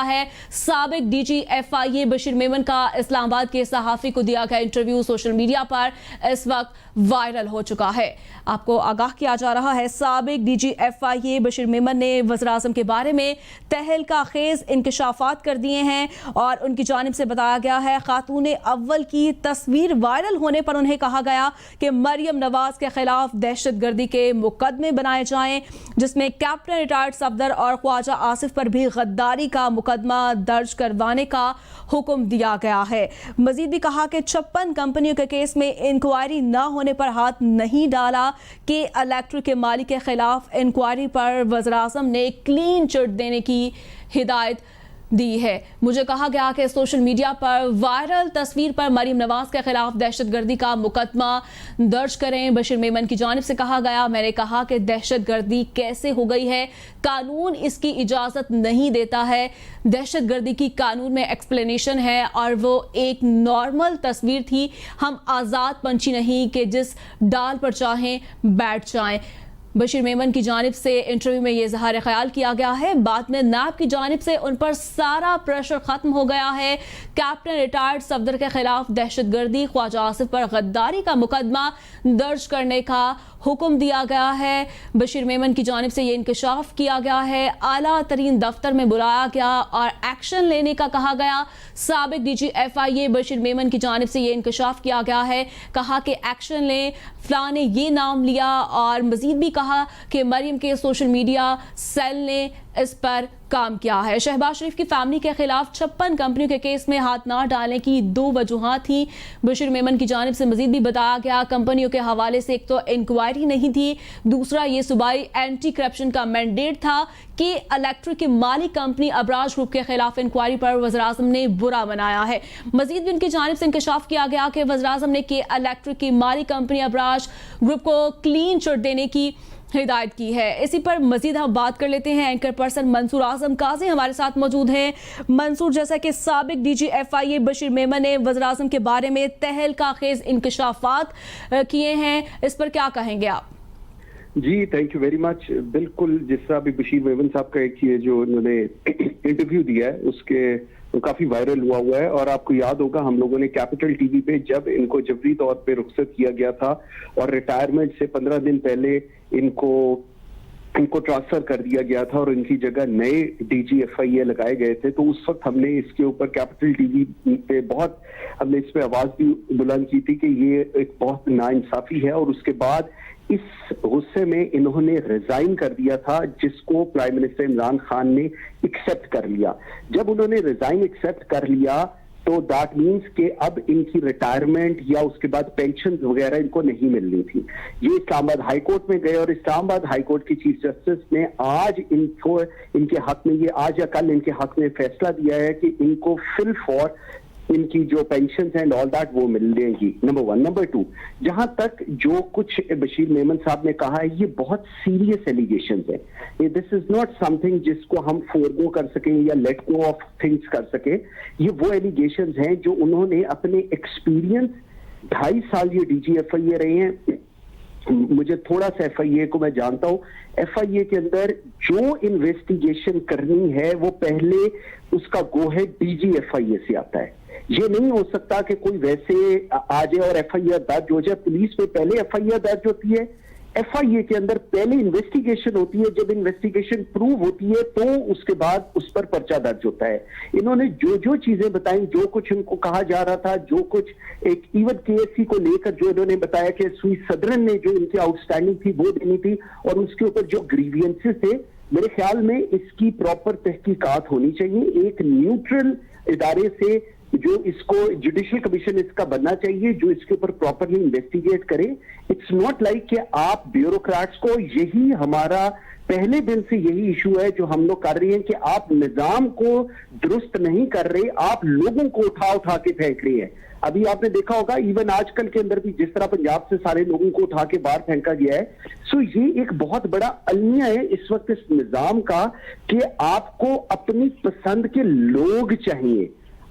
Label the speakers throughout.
Speaker 1: है साबिक DG FIA Bashir Memon का इस्लामाबाद के सहाफी को दिया गया इंटरव्यू सोशल मीडिया पर इस वक्त वायरल हो चुका है। आपको आगाह किया जा रहा है, साबिक डीजी एफआईए बशीर मेमन ने वज़ीर आज़म के बारे में तहलका खेज इंकशाफात कर दिए हैं और उनकी जानिब से बताया गया है खातून अव्वल की तस्वीर वायरल होने पर उन्हें कहा गया कि मरियम नवाज के खिलाफ दहशतगर्दी के मुकदमे बनाए जाएं, जिसमें कैप्टन रिटायर्ड सफदर और ख्वाजा आसिफ पर भी गद्दारी का मुकदमा दर्ज करवाने का हुक्म दिया गया है। मजीद भी कहा कि 56 कंपनियों के केस में इंक्वायरी न होने पर हाथ नहीं डाला कि इलेक्ट्रिक के मालिक के खिलाफ इंक्वायरी पर वज़ीर आज़म ने क्लीन चिट देने की हिदायत दी है। मुझे कहा गया कि सोशल मीडिया पर वायरल तस्वीर पर मरीम नवाज के खिलाफ दहशतगर्दी का मुकदमा दर्ज करें। बशीर मेमन की जानिब से कहा गया, मैंने कहा कि दहशतगर्दी कैसे हो गई है, कानून इसकी इजाज़त नहीं देता है। दहशतगर्दी की कानून में एक्सप्लेनेशन है और वो एक नॉर्मल तस्वीर थी। हम आज़ाद पंछी नहीं कि जिस डाल पर चाहें बैठ जाएं। बशीर मेमन की जानिब से इंटरव्यू में ये इज़हार ख्याल किया गया है। बाद में नाब की जानिब से उन पर सारा प्रेशर ख़त्म हो गया है। कैप्टन रिटायर्ड सफदर के खिलाफ दहशतगर्दी, ख्वाजा आसिफ पर गद्दारी का मुकदमा दर्ज करने का हुक्म दिया गया है। बशीर मेमन की जानिब से ये इंकशाफ किया गया है, आला तरीन दफ्तर में बुलाया गया और एक्शन लेने का कहा गया। साबिक डीजी एफआईए बशीर मेमन की जानिब से ये इंकशाफ किया गया है, कहा कि एक्शन लें, फलां ने ये नाम लिया और मजीद भी कहा कि मरियम के सोशल मीडिया सेल ने इस पर काम किया है। शहबाज शरीफ की फैमिली के खिलाफ 56 कंपनियों के केस में हाथ ना डालने की 2 वजूहात थी। बशीर मेमन की जानिब से मजीद भी बताया गया, कंपनियों के हवाले से एक तो इंक्वायरी नहीं थी, दूसरा ये सूबाई एंटी करप्शन का मैंडेट था कि इलेक्ट्रिक की मालिक कंपनी अबराज ग्रुप के खिलाफ इंक्वायरी पर वज़ीर आज़म ने बुरा बनाया है। मजीद भी उनकी जानिब से इंकशाफ किया गया कि वज़ीर आज़म ने कि इलेक्ट्रिक की मालिक कंपनी अबराज ग्रुप को क्लीन चिट देने की हिदायत की है। इसी पर मजीद हम बात कर लेते हैं। एंकर पर्सन मंसूर आजम काजी हमारे साथ मौजूद हैं। मंसूर, जैसा कि साबिक डीजी एफआईए बशीर मेमन ने वज़ीर आज़म के बारे में तहलका खेज इंकशाफात किए हैं, इस पर क्या कहेंगे आप?
Speaker 2: जी, थैंक यू वेरी मच। बिल्कुल, जिस तरह अभी बशीर मेमन साहब का एक ये जो उन्होंने इंटरव्यू दिया है उसके काफी वायरल हुआ है और आपको याद होगा हम लोगों ने कैपिटल टीवी पे जब इनको जबरी तौर पे रुखसत किया गया था और रिटायरमेंट से 15 दिन पहले इनको ट्रांसफर कर दिया गया था और इनकी जगह नए डीजी एफआईए लगाए गए थे, तो उस वक्त हमने इसके ऊपर कैपिटल टीवी पे हमने इस पे आवाज भी बुलंद की थी कि ये एक बहुत नाइंसाफी है। और उसके बाद इस गुस्से में इन्होंने रिजाइन कर दिया था, जिसको प्राइम मिनिस्टर इमरान खान ने एक्सेप्ट कर लिया। जब उन्होंने रिजाइन एक्सेप्ट कर लिया तो दैट मीन्स कि अब इनकी रिटायरमेंट या उसके बाद पेंशन वगैरह इनको नहीं मिलनी थी। ये इस्लामाबाद हाई कोर्ट में गए और इस्लामाबाद हाई कोर्ट की चीफ जस्टिस ने आज इनको इनके हक में ये आज या कल इनके हक में फैसला दिया है कि इनको फिल फॉर इनकी जो पेंशन एंड ऑल दैट वो मिलेंगी। नंबर 1। नंबर 2, जहां तक जो कुछ बशीर मेमन साहब ने कहा है ये बहुत सीरियस एलिगेशन है। दिस इज नॉट समथिंग जिसको हम फोरगो कर सकें या लेट गो ऑफ थिंग्स कर सके। ये वो एलिगेशन हैं जो उन्होंने अपने एक्सपीरियंस 2.5 साल ये डीजी एफआईए रहे हैं। मुझे थोड़ा सा एफआईए को मैं जानता हूं। एफआईए के अंदर जो इन्वेस्टिगेशन करनी है वो पहले उसका गो है डीजी एफआईए से आता है। ये नहीं हो सकता कि कोई वैसे आ जाए और एफआईआर दर्ज हो जाए। पुलिस में पहले एफआईआर दर्ज होती है, एफआईए के अंदर पहले इन्वेस्टिगेशन होती है। जब इन्वेस्टिगेशन प्रूव होती है तो उसके बाद उस पर पर्चा दर्ज होता है। इन्होंने जो चीजें बताई, जो कुछ इनको कहा जा रहा था, जो कुछ एक इवन केएससी को लेकर जो इन्होंने बताया कि सुई सदरन ने जो इनकी आउटस्टैंडिंग थी वो देनी थी और उसके ऊपर जो ग्रीवियंसेस थे, मेरे ख्याल में इसकी प्रॉपर तहकीकात होनी चाहिए। एक न्यूट्रल इदारे से जो इसको जुडिशियल कमीशन इसका बनना चाहिए जो इसके ऊपर प्रॉपरली इन्वेस्टिगेट करे। इट्स नॉट लाइक कि आप ब्यूरोक्रेट्स को, यही हमारा पहले दिन से यही इशू है जो हम लोग कर रहे हैं कि आप निजाम को दुरुस्त नहीं कर रहे, आप लोगों को उठा के फेंक रहे हैं। अभी आपने देखा होगा इवन आजकल के अंदर भी जिस तरह पंजाब से सारे लोगों को उठा के बाहर फेंका गया है। सो ये एक बहुत बड़ा अलमिया है इस वक्त इस निजाम का कि आपको अपनी पसंद के लोग चाहिए,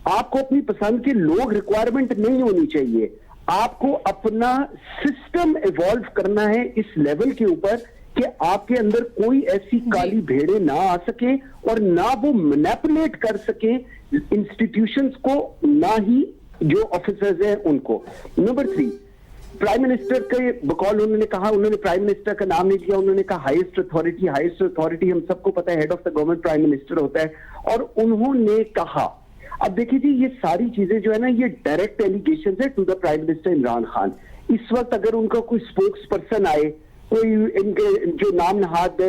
Speaker 2: आपको अपनी पसंद के लोग रिक्वायरमेंट नहीं होनी चाहिए। आपको अपना सिस्टम इवॉल्व करना है इस लेवल के ऊपर कि आपके अंदर कोई ऐसी काली भेड़ें ना आ सके और ना वो मैनिपुलेट कर सके इंस्टीट्यूशंस को, ना ही जो ऑफिसर्स हैं उनको। नंबर 3, प्राइम मिनिस्टर के बकौल उन्होंने कहा, उन्होंने प्राइम मिनिस्टर का नाम नहीं लिया, उन्होंने कहा हाईएस्ट अथॉरिटी हम सबको पता है head of the government prime minister होता है। और उन्होंने कहा, अब देखिए जी, ये सारी चीजें जो है ना, ये डायरेक्ट एलिगेशन है to the prime minister Imran Khan. इस वक्त अगर उनका कोई स्पोक्स पर्सन आए, कोई इनके जो नाम नहाद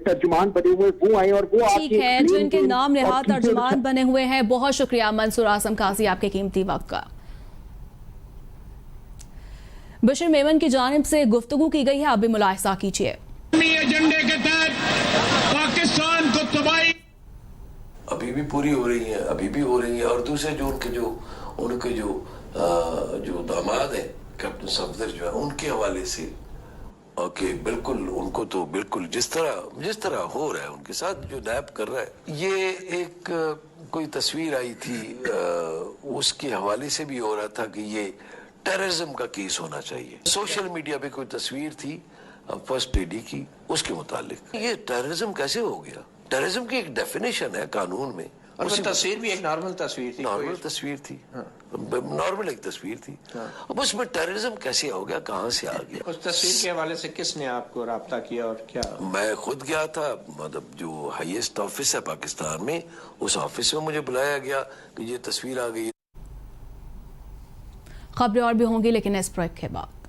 Speaker 2: तर्जुमान बने हुए वो आए और वो
Speaker 1: ठीक है, जो इनके नाम नहाद तर्जुमान बने हुए हैं, बहुत शुक्रिया मंसूर आजम काजी आपके कीमती वक्त का। बशीर मेमन की जानिब से गुफ्तगू की गई है, आप भी मुलाहिजा कीजिए।
Speaker 3: एजेंडे के तहत पाकिस्तान को तबाही
Speaker 4: अभी भी पूरी हो रही है, अभी भी हो रही है। और दूसरे जो उनके जो दामाद है कैप्टन सफदर जो है, उनके हवाले से ओके बिल्कुल, उनको तो बिल्कुल जिस तरह हो रहा है उनके साथ जो नैब कर रहा है, ये एक कोई तस्वीर आई थी उसके हवाले से भी हो रहा था कि ये टेररिज्म का केस होना चाहिए। सोशल मीडिया पे कोई तस्वीर थी फर्स्ट लेडी की, उसके मुतालिक ये टेररिज्म कैसे हो गया? टेररिज्म की एक डेफिनेशन है कानून में,
Speaker 5: और वो तस्वीर भी एक नॉर्मल तस्वीर थी,
Speaker 4: नॉर्मल तस्वीर थी, नॉर्मल एक तस्वीर थी। अब उसमें टेररिज्म कैसे हो गया, कहाँ से आ गया?
Speaker 5: उस तस्वीर के हवाले से किसने आपको राब्ता किया और क्या?
Speaker 4: मैं खुद गया था, मतलब जो हाईएस्ट ऑफिस है पाकिस्तान में, उस ऑफिस में मुझे बुलाया गया कि ये तस्वीर आ गई।
Speaker 1: खबरें और भी होंगी लेकिन इस ब्रेक के बाद।